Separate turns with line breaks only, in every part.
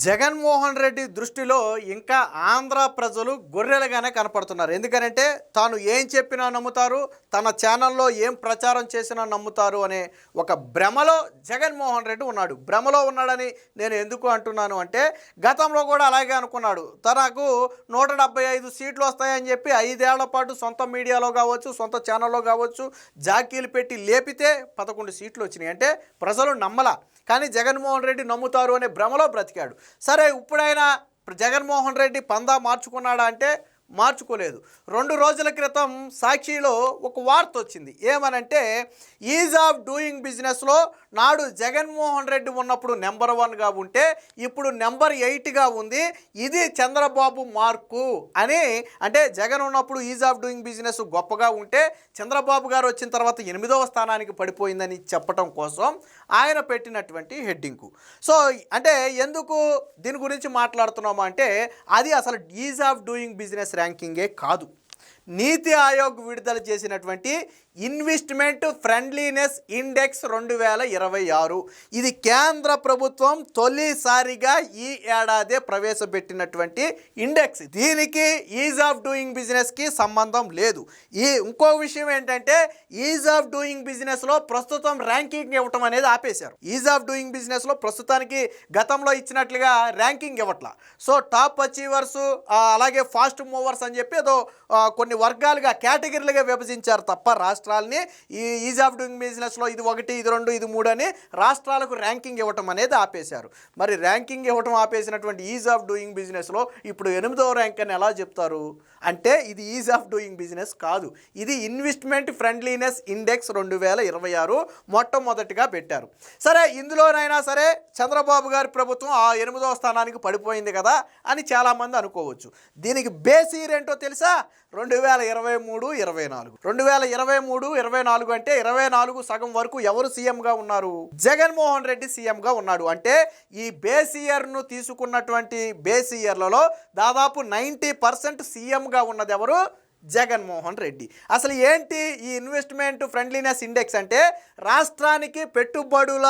జగన్మోహన్ రెడ్డి దృష్టిలో ఇంకా ఆంధ్ర ప్రజలు గొర్రెలుగానే కనపడుతున్నారు. ఎందుకంటే తాను ఏం చెప్పినా నమ్ముతారు, తన ఛానల్లో ఏం ప్రచారం చేసినా నమ్ముతారు అనే ఒక భ్రమలో జగన్మోహన్ రెడ్డి ఉన్నాడు. భ్రమలో ఉన్నాడని నేను ఎందుకు అంటున్నాను అంటే, గతంలో కూడా అలాగే అనుకున్నాడు. తనకు 175 సీట్లు వస్తాయని చెప్పి 5 ఏళ్ల పాటు సొంత మీడియాలో కావచ్చు, సొంత ఛానల్లో కావచ్చు జాకీలు పెట్టి లేపితే 11 సీట్లు వచ్చినాయి. అంటే ప్రజలు నమ్మలా, కానీ జగన్మోహన్ రెడ్డి నమ్ముతారు అనే భ్రమలో బ్రతికాడు. సరే, ఇప్పుడైనా జగన్మోహన్ రెడ్డి పందా మార్చుకున్నాడా అంటే మార్చుకోలేదు. 2 రోజుల క్రితం సాక్షిలో ఒక వార్త వచ్చింది. ఏమనంటే, ఈజ్ ఆఫ్ డూయింగ్ బిజినెస్లో నాడు జగన్మోహన్ రెడ్డి ఉన్నప్పుడు నెంబర్ 1గా ఉంటే ఇప్పుడు నెంబర్ 8గా ఉంది. ఇది చంద్రబాబు మార్కు అని. అంటే జగన్ ఉన్నప్పుడు ఈజ్ ఆఫ్ డూయింగ్ బిజినెస్ గొప్పగా ఉంటే చంద్రబాబు గారు వచ్చిన తర్వాత 8వ స్థానానికి పడిపోయిందని చెప్పడం కోసం ఆయన పెట్టినటువంటి హెడ్డింగు. సో అంటే ఎందుకు దీని గురించి మాట్లాడుతున్నాము అంటే, అది అసలు ఈజ్ ఆఫ్ డూయింగ్ బిజినెస్ ర్యాంకింగే కాదు. నీతి ఆయోగ్ విడుదల చేసినటువంటి ఇన్వెస్ట్మెంట్ ఫ్రెండ్లీనెస్ ఇండెక్స్ 2026. ఇది కేంద్ర ప్రభుత్వం తొలిసారిగా ఈ ఏడాదే ప్రవేశపెట్టినటువంటి ఇండెక్స్. దీనికి ఈజ్ ఆఫ్ డూయింగ్ బిజినెస్కి సంబంధం లేదు. ఇంకో విషయం ఏంటంటే, ఈజ్ ఆఫ్ డూయింగ్ బిజినెస్లో ప్రస్తుతం ర్యాంకింగ్ ఇవ్వటం అనేది ఆపేశారు. ఈజ్ ఆఫ్ డూయింగ్ బిజినెస్లో ప్రస్తుతానికి గతంలో ఇచ్చినట్లుగా ర్యాంకింగ్ ఇవ్వట్లా. సో టాప్ అచీవర్స్, అలాగే ఫాస్ట్ మూవర్స్ అని చెప్పి ఏదో కొన్ని వర్గాలుగా, కేటగిరీలుగా విభజించారు తప్ప రాష్ట్రాలని ఈ ఈజ్ ఆఫ్ డూయింగ్ బిజినెస్లో ఇది 1, ఇది 2, ఇది 3 అని రాష్ట్రాలకు ర్యాంకింగ్ ఇవ్వటం అనేది ఆపేశారు. మరి ర్యాంకింగ్ ఇవ్వటం ఆపేసినటువంటి ఈజ్ ఆఫ్ డూయింగ్ బిజినెస్లో ఇప్పుడు 8వ ర్యాంక్ అని ఎలా చెప్తారు? అంటే ఇది ఈజ్ ఆఫ్ డూయింగ్ బిజినెస్ కాదు, ఇది ఇన్వెస్ట్మెంట్ ఫ్రెండ్లీనెస్ ఇండెక్స్ 2026 మొట్టమొదటిగా పెట్టారు. సరే, ఇందులోనైనా సరే చంద్రబాబు గారి ప్రభుత్వం ఆ 8వ స్థానానికి పడిపోయింది కదా అని చాలామంది అనుకోవచ్చు. దీనికి బేస్ ఇయర్ ఏంటో తెలుసా? 2023, 24. 2023, 24 అంటే 24 సగం వరకు ఎవరు సీఎంగా ఉన్నారు? జగన్మోహన్ రెడ్డి సీఎంగా ఉన్నాడు. అంటే ఈ బేస్ ఇయర్ను తీసుకున్నటువంటి బేస్ ఇయర్లలో దాదాపు 90% సీఎంగా ఉన్నది ఎవరు? జగన్మోహన్ రెడ్డి. అసలు ఏంటి ఈ ఇన్వెస్ట్మెంట్ ఫ్రెండ్లీనెస్ ఇండెక్స్ అంటే, రాష్ట్రానికి పెట్టుబడుల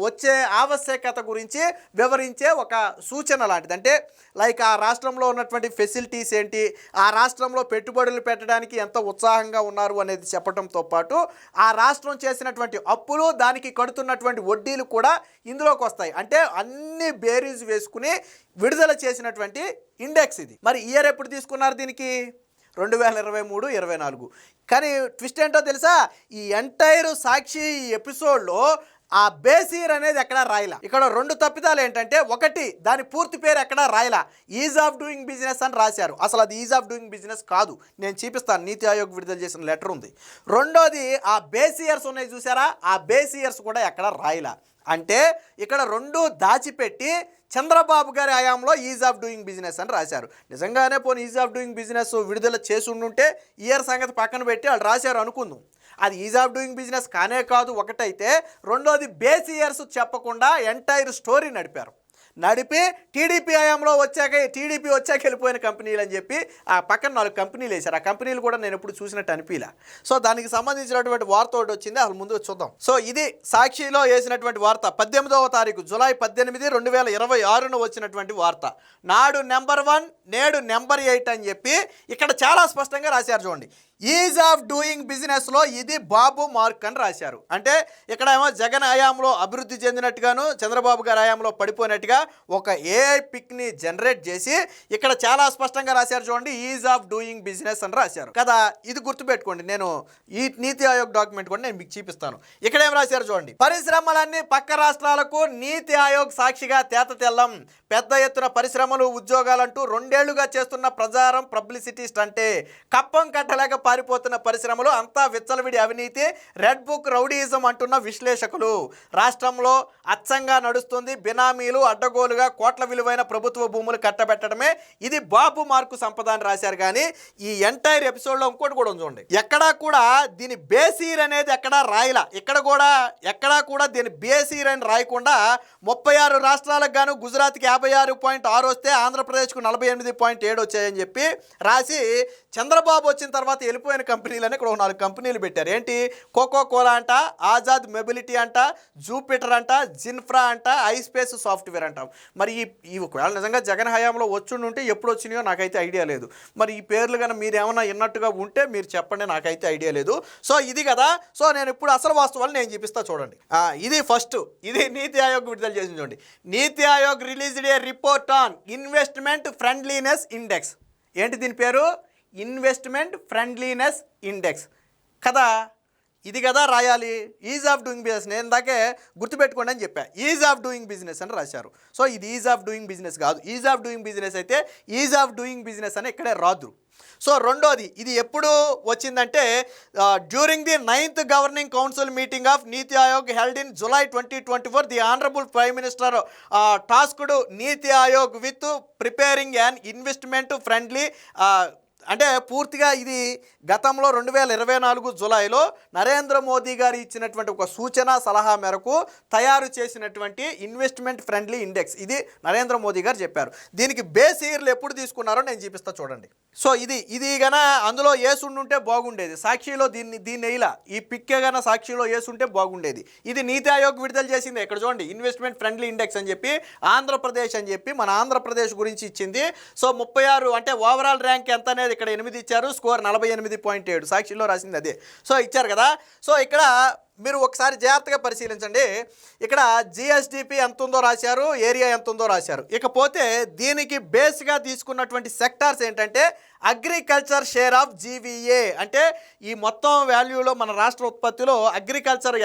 వచ్చే ఆవశ్యకత గురించి వివరించే ఒక సూచన లాంటిది. అంటే లైక్ ఆ రాష్ట్రంలో ఉన్నటువంటి ఫెసిలిటీస్ ఏంటి, ఆ రాష్ట్రంలో పెట్టుబడులు పెట్టడానికి ఎంత ఉత్సాహంగా ఉన్నారు అనేది చెప్పడంతో పాటు ఆ రాష్ట్రం చేసినటువంటి అప్పులు, దానికి కడుతున్నటువంటి వడ్డీలు కూడా ఇందులోకి వస్తాయి. అంటే అన్ని బేరీజ్ వేసుకుని విడుదల చేసినటువంటి ఇండెక్స్ ఇది. మరి ఇయర్ ఎప్పుడు తీసుకున్నారు దీనికి? 2023, 24. కానీ ట్విస్ట్ ఏంటో తెలుసా? ఈ ఎంటైర్ సాక్షి ఎపిసోడ్లో ఆ బేస్ ఇయర్ అనేది ఎక్కడా రాయలా. ఇక్కడ 2 తప్పిదాలు ఏంటంటే, ఒకటి, దాని పూర్తి పేరు ఎక్కడా రాయలా, ఈజ్ ఆఫ్ డూయింగ్ బిజినెస్ అని రాశారు. అసలు అది ఈజ్ ఆఫ్ డూయింగ్ బిజినెస్ కాదు. నేను చూపిస్తాను, నీతి ఆయోగ్ విడుదల చేసిన లెటర్ ఉంది. రెండోది, ఆ బేస్ ఇయర్స్ ఉన్నాయి చూసారా, ఆ బేస్ ఇయర్స్ కూడా ఎక్కడా రాయలా. అంటే ఇక్కడ 2 దాచిపెట్టి చంద్రబాబు గారి హయాంలో ఈజ్ ఆఫ్ డూయింగ్ బిజినెస్ అని రాశారు. నిజంగానే పోనీ ఈజ్ ఆఫ్ డూయింగ్ బిజినెస్ విడుదల చేసి ఉండుంటే ఇయర్ సంగతి పక్కన పెట్టి వాళ్ళు రాశారు అనుకుందాం. అది ఈజ్ ఆఫ్ డూయింగ్ బిజినెస్ కానే కాదు ఒకటైతే, రెండోది బేస్ ఇయర్స్ చెప్పకుండా ఎంటైర్ స్టోరీ నడిపి టీడీపీ హయాంలో టీడీపీ వచ్చాక వెళ్ళిపోయిన కంపెనీలు అని చెప్పి ఆ పక్కన 4 కంపెనీలు వేశారు. ఆ కంపెనీలు కూడా నేను ఎప్పుడు చూసినట్టు అనిపించలే. సో దానికి సంబంధించినటువంటి వార్త ఒకటి వచ్చింది, అసలు ముందు చూద్దాం. సో ఇది సాక్షిలో వేసినటువంటి వార్త, 18వ తారీఖు జూలై 18, 2026 వచ్చినటువంటి వార్త. నాడు నెంబర్ 1, నేడు నెంబర్ 8 అని చెప్పి ఇక్కడ చాలా స్పష్టంగా రాశారు. చూడండి, ఈజ్ ఆఫ్ డూయింగ్ బిజినెస్లో ఇది బాబు మార్క్ అని రాశారు. అంటే ఇక్కడ ఏమో జగన్ హయాంలో అభివృద్ధి చెందినట్టుగాను, చంద్రబాబు గారి హయాంలో పడిపోయినట్టుగా ఒక ఏఐ పిక్ని జనరేట్ చేసి ఇక్కడ చాలా స్పష్టంగా రాశారు. చూడండి, ఈజ్ ఆఫ్ డూయింగ్ బిజినెస్ అని రాశారు కదా. ఇది గుర్తుపెట్టుకోండి, నేను ఈ నీతి ఆయోగ్ డాక్యుమెంట్ కూడా నేను మీకు చూపిస్తాను. ఇక్కడ ఏం రాశారు చూడండి, పరిశ్రమలన్నీ పక్క రాష్ట్రాలకు నీతి ఆయోగ్ సాక్షిగా తేత తెల్లం, పెద్ద ఎత్తున పరిశ్రమలు, ఉద్యోగాలంటూ 2 ఏళ్లుగా చేస్తున్న ప్రచారం పబ్లిసిటీ స్టంటే, కప్పం కట్టలేక పారిపోతున్న పరిశ్రమలు, అంతా విచ్చలవిడి అవినీతి, రెడ్ బుక్ రౌడీయిజం అంటున్న విశ్లేషకులు. రాష్ట్రంలో అచ్చంగా నడుస్తుంది బినామీలు, అడ్డగోలుగా కోట్ల విలువైన ప్రభుత్వ భూములు కట్టబెట్టడమే ఇది బాబు మార్కు సంపద అని రాశారు. కానీ ఈ ఎంటైర్ ఎపిసోడ్లో ఇంకోటి కూడా చూడండి, ఎక్కడా కూడా దీని బేసీర్ అనేది ఎక్కడా రాయలా. ఎక్కడా కూడా దీని బేసీర్ అని రాయకుండా 36 రాష్ట్రాలకు గాను గుజరాత్కి 56.6 వస్తే ఆంధ్రప్రదేశ్కు 48.7 వచ్చాయని చెప్పి రాసి చంద్రబాబు వచ్చిన తర్వాత వెళ్ళిపోయిన కంపెనీలని ఇక్కడ ఒక 4 కంపెనీలు పెట్టారు. ఏంటి? కోకో కోలా అంట, ఆజాద్ మొబిలిటీ అంట, జూపిటర్ అంట, జిన్ఫ్రా అంట, ఐస్పేస్ సాఫ్ట్వేర్ అంట. మరి ఈ ఒకవేళ నిజంగా జగన్ హయాంలో వచ్చుంటే ఎప్పుడు వచ్చినాయో నాకైతే ఐడియా లేదు. మరి ఈ పేర్లు కన్నా మీరు ఏమైనా విన్నట్టుగా ఉంటే మీరు చెప్పండి, నాకైతే ఐడియా లేదు. సో ఇది కదా. సో నేను ఇప్పుడు అసలు వాస్తవాలు నేను చూపిస్తా చూడండి. ఇది ఫస్ట్, ఇది నీతి ఆయోగ్ విడుదల చేసింది చూడండి. నీతి Aayog released A report on investment friendliness index. ఏంటి దీని పేరు? ఇన్వెస్ట్మెంట్ ఫ్రెండ్లీనెస్ ఇండెక్స్ కదా. ఇది కదా రాయాలి. ఈజ్ ఆఫ్ డూయింగ్ బిజినెస్ నేను ఇందాకే గుర్తుపెట్టుకోండి అని చెప్పా. ఈజ్ ఆఫ్ డూయింగ్ బిజినెస్ అని రాశారు. సో ఇది ఈజ్ ఆఫ్ డూయింగ్ బిజినెస్ కాదు. ఈజ్ ఆఫ్ డూయింగ్ బిజినెస్ అయితే ఈజ్ ఆఫ్ డూయింగ్ బిజినెస్ అని ఇక్కడే రాదు. సో రెండోది, ఇది ఎప్పుడు వచ్చిందంటే during the 9th governing council meeting of Niti Aayog held in July 2024 the honourable prime minister tasked Niti Aayog with preparing an investment friendly అంటే పూర్తిగా ఇది గతంలో 2024 జులైలో నరేంద్ర మోదీ గారు ఇచ్చినటువంటి ఒక సూచన సలహా మేరకు తయారు చేసినటువంటి ఇన్వెస్ట్మెంట్ ఫ్రెండ్లీ ఇండెక్స్. ఇది నరేంద్ర మోదీ గారు చెప్పారు. దీనికి బేస్ ఇయర్లు ఎప్పుడు తీసుకున్నారో నేను చూపిస్తా చూడండి. సో ఇది గన అందులో ఏసుండుంటే బాగుండేది. సాక్షిలో దీన్ని ఇలా ఈ పిక్కే గన సాక్షిలో ఏసుంటే బాగుండేది. ఇది నీతి ఆయోగ్ విడుదల చేసింది. ఇక్కడ చూడండి, ఇన్వెస్ట్మెంట్ ఫ్రెండ్లీ ఇండెక్స్ అని చెప్పి ఆంధ్రప్రదేశ్ అని చెప్పి మన ఆంధ్రప్రదేశ్ గురించి ఇచ్చింది. సో 36 అంటే ఓవరాల్ ర్యాంక్ ఎంత అనేది ఇక్కడ 8 ఇచ్చారు. స్కోర్ 48.7. సాక్షిలో రాసింది అదే. సో ఇచ్చారు కదా. సో ఇక్కడ మీరు ఒకసారి జాగ్రత్తగా పరిశీలించండి. ఇక్కడ జిఎస్డిపి ఎంత ఉందో రాశారు, ఏరియా ఎంత ఉందో రాశారు. ఇకపోతే దీనికి బేస్గా తీసుకున్నటువంటి సెక్టార్స్ ఏంటంటే అగ్రికల్చర్ షేర్ ఆఫ్ జీవీఏ. అంటే ఈ మొత్తం వాల్యూలో మన రాష్ట్ర ఉత్పత్తిలో అగ్రికల్చర్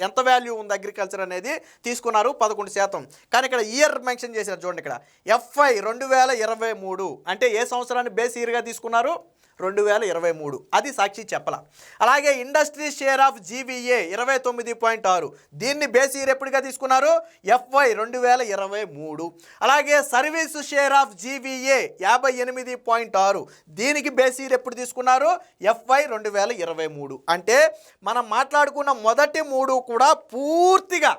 ఎంత వాల్యూ ఉంది అగ్రికల్చర్ అనేది తీసుకున్నారు 11%. కానీ ఇక్కడ ఇయర్ మెన్షన్ చేశారు చూడండి. ఇక్కడ FY 2023 అంటే ఏ సంవత్సరాన్ని బేస్ ఇయర్గా తీసుకున్నారు? 2023. అది సాక్షి చెప్పల. అలాగే ఇండస్ట్రీ షేర్ ఆఫ్ జీవీఏ 29.6. దీన్ని బేస్ ఇయర్ ఎప్పుడుగా తీసుకున్నారు? FY 2023. అలాగే సర్వీస్ షేర్ ఆఫ్ జీవీఏ 58.6. దీనికి బేస్ ఇయర్ ఎప్పుడు తీసుకున్నారు? FY 2023. అంటే మనం మాట్లాడుకున్న మొదటి 3 కూడా పూర్తిగా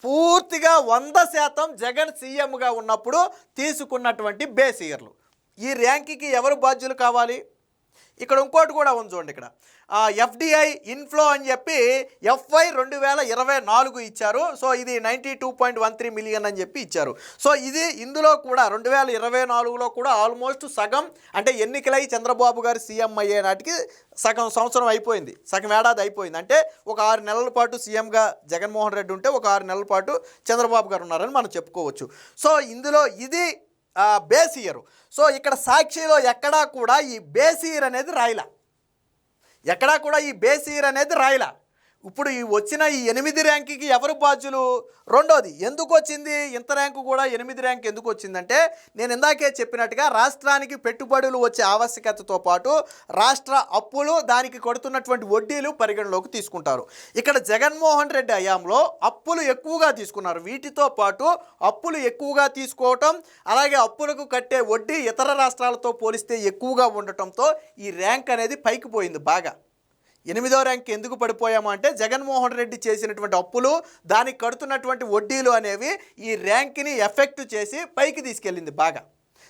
100% జగన్ సీఎంగా ఉన్నప్పుడు తీసుకున్నటువంటి బేస్ ఇయర్లు. ఈ ర్యాంక్కి ఎవరు బాధ్యులు కావాలి? ఇక్కడ ఇంకోటి కూడా ఉంది చూడండి. ఇక్కడ FDI ఇన్ఫ్లో అని చెప్పి FY 2024 ఇచ్చారు. సో ఇది 92.13 మిలియన్ అని చెప్పి ఇచ్చారు. సో ఇందులో కూడా 2024లో కూడా ఆల్మోస్ట్ సగం, అంటే ఎన్నికలై చంద్రబాబు గారు సీఎం అయ్యే నాటికి సగం సంవత్సరం అయిపోయింది, సగం ఏడాది అయిపోయింది. అంటే ఒక 6 నెలల పాటు సీఎంగా జగన్మోహన్ రెడ్డి ఉంటే ఒక 6 నెలల పాటు చంద్రబాబు గారు ఉన్నారని మనం చెప్పుకోవచ్చు. సో ఇందులో ఇది బేస్ ఇయర్. సో ఇక్కడ సాక్షిలో ఎక్కడా కూడా ఈ బేస్ ఇయర్ అనేది రాయలా. ఎక్కడా కూడా ఈ బేస్ ఇయర్ అనేది రాయలా. ఇప్పుడు ఈ వచ్చిన ఈ 8 ర్యాంకుకి ఎవరు బాధ్యులు? రెండోది, ఎందుకు వచ్చింది ఇంత ర్యాంకు కూడా? 8 ర్యాంక్ ఎందుకు వచ్చిందంటే నేను ఇందాకే చెప్పినట్టుగా రాష్ట్రానికి పెట్టుబడులు వచ్చే ఆవశ్యకతతో పాటు రాష్ట్ర అప్పులు, దానికి కొడుతున్నటువంటి వడ్డీలు పరిగణలోకి తీసుకుంటారు. ఇక్కడ జగన్మోహన్ రెడ్డి హయాంలో అప్పులు ఎక్కువగా తీసుకున్నారు. వీటితో పాటు అప్పులు ఎక్కువగా తీసుకోవటం, అలాగే అప్పులకు కట్టే వడ్డీ ఇతర రాష్ట్రాలతో పోలిస్తే ఎక్కువగా ఉండటంతో ఈ ర్యాంక్ అనేది పైకి పోయింది బాగా. 8వ ర్యాంక్ ఎందుకు పడిపోయాము అంటే జగన్మోహన్ రెడ్డి చేసినటువంటి అప్పులు, దానికి కడుతున్నటువంటి వడ్డీలు అనేవి ఈ ర్యాంక్ని ఎఫెక్ట్ చేసి పైకి తీసుకెళ్ళింది బాగా.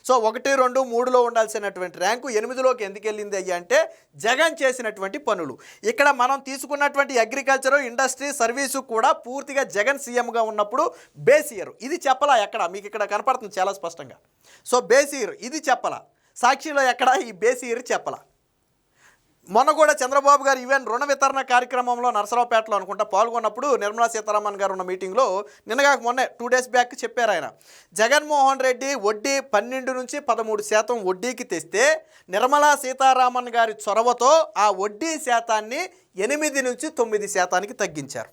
సో 1, 2, 3లో ఉండాల్సినటువంటి ర్యాంకు 8లోకి ఎందుకు వెళ్ళింది అయ్యా అంటే జగన్ చేసినటువంటి పనులు. ఇక్కడ మనం తీసుకున్నటువంటి అగ్రికల్చరు, ఇండస్ట్రీ, సర్వీసు కూడా పూర్తిగా జగన్ సీఎంగా ఉన్నప్పుడు బేస్ ఇయర్. ఇది చెప్పలా ఎక్కడ, మీకు ఇక్కడ కనపడుతుంది చాలా స్పష్టంగా. సో బేస్ ఇయర్ ఇది చెప్పలా. సాక్షిలో ఎక్కడ ఈ బేస్ ఇయర్ చెప్పలా. మొన్న కూడా చంద్రబాబు గారు ఈవెన్ రుణ వితరణ కార్యక్రమంలో నరసరావుపేటలో అనుకుంటా పాల్గొన్నప్పుడు నిర్మలా సీతారామన్ గారు ఉన్న మీటింగ్లో నిన్నగాక మొన్నే 2 days బ్యాక్ చెప్పారు ఆయన. జగన్మోహన్ రెడ్డి వడ్డీ 12 నుంచి 13% వడ్డీకి తెస్తే నిర్మలా సీతారామన్ గారి చొరవతో ఆ వడ్డీ శాతాన్ని 8 నుంచి 9% తగ్గించారు.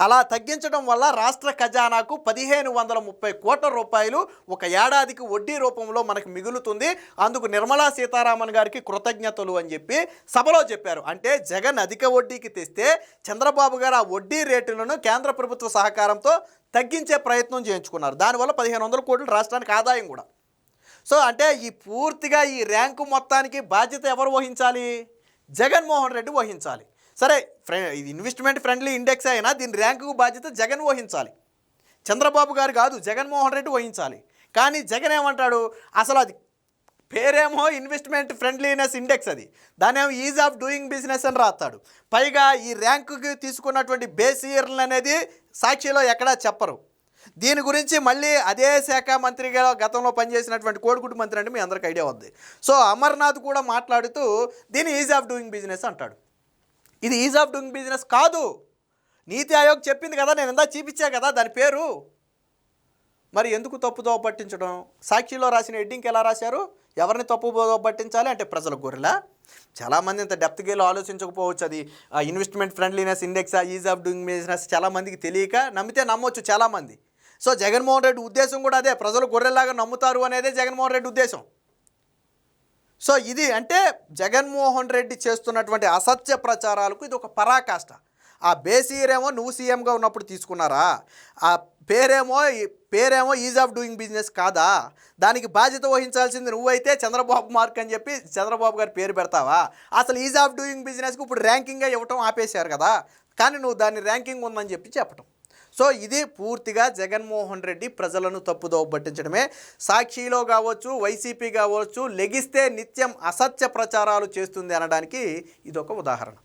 అలా తగ్గించడం వల్ల రాష్ట్ర ఖజానాకు 1530 కోట్ల రూపాయలు ఒక ఏడాదికి వడ్డీ రూపంలో మనకు మిగులుతుంది. అందుకు నిర్మలా సీతారామన్ గారికి కృతజ్ఞతలు అని చెప్పి సభలో చెప్పారు. అంటే జగన్ అధిక వడ్డీకి తెస్తే చంద్రబాబు గారు ఆ వడ్డీ రేటులను కేంద్ర ప్రభుత్వ సహకారంతో తగ్గించే ప్రయత్నం చేయించుకున్నారు. దానివల్ల 1500 కోట్లు రాష్ట్రానికి ఆదాయం కూడా. సో అంటే ఈ పూర్తిగా ఈ ర్యాంకు మొత్తానికి బాధ్యత ఎవరు వహించాలి? జగన్మోహన్ రెడ్డి వహించాలి. సరే, ఇది ఇన్వెస్ట్మెంట్ ఫ్రెండ్లీ ఇండెక్స్ అయినా దీని ర్యాంకు బాధ్యత జగన్ వహించాలి, చంద్రబాబు గారు కాదు, జగన్మోహన్ రెడ్డి వహించాలి. కానీ జగన్ ఏమంటాడు? అసలు అది పేరేమో ఇన్వెస్ట్మెంట్ ఫ్రెండ్లీనెస్ ఇండెక్స్, అది దానేమో ఈజ్ ఆఫ్ డూయింగ్ బిజినెస్ అని రాస్తాడు. పైగా ఈ ర్యాంకుకి తీసుకున్నటువంటి బేస్ ఇయర్లు అనేది సాక్షిలో ఎక్కడా చెప్పరు. దీని గురించి మళ్ళీ అదే శాఖ మంత్రిగా గతంలో పనిచేసినటువంటి కోడిగుడ్డు మంత్రి అంటే మీ అందరికి ఐడియా ఉంది. సో అమర్నాథ్ కూడా మాట్లాడుతూ దీన్ని ఈజ్ ఆఫ్ డూయింగ్ బిజినెస్ అంటాడు. ఇది ఈజ్ ఆఫ్ డూయింగ్ బిజినెస్ కాదు. నీతి ఆయోగ్ చెప్పింది కదా, నేను ఇందా చూపించా కదా దాని పేరు. మరి ఎందుకు తప్పుదో పట్టించడం? సాక్షిలో రాసిన హెడ్డింగ్కి ఎలా రాశారు? ఎవరిని తప్పుదో పట్టించాలి అంటే ప్రజల గొర్రెలా? చాలామంది ఇంత డెప్త్గా ఆలోచించకపోవచ్చు. అది investment friendliness index, is of doing business చాలామందికి తెలియక నమ్మితే నమ్మొచ్చు చాలామంది. సో జగన్మోహన్ రెడ్డి ఉద్దేశం కూడా అదే, ప్రజలు గొర్రెలాగా నమ్ముతారు అనేదే జగన్మోహన్ రెడ్డి ఉద్దేశం. సో ఇది అంటే జగన్మోహన్ రెడ్డి చేస్తున్నటువంటి అసత్య ప్రచారాలకు ఇది ఒక పరాకాష్ట. ఆ బేస్ ఇయర్ ఏమో నువ్వు సీఎంగా ఉన్నప్పుడు తీసుకున్నారా? ఆ పేరేమో ఈజ్ ఆఫ్ డూయింగ్ బిజినెస్ కాదా? దానికి బాధ్యత వహించాల్సింది నువ్వైతే చంద్రబాబు మార్క్ అని చెప్పి చంద్రబాబు గారి పేరు పెడతావా? అసలు ఈజ్ ఆఫ్ డూయింగ్ బిజినెస్కి ఇప్పుడు ర్యాంకింగ్గా ఇవ్వటం ఆపేశారు కదా, కానీ నువ్వు దాన్ని ర్యాంకింగ్ ఉందని చెప్పి చెప్పటం. సో ఇది పూర్తిగా జగన్మోహన్ రెడ్డి ప్రజలను తప్పుదోవ పట్టించడమే. సాక్షిలో కావచ్చు, వైసీపీ కావచ్చు, లెగిస్తే నిత్యం అసత్య ప్రచారాలు చేస్తుంది అనడానికి ఇదొక ఉదాహరణ.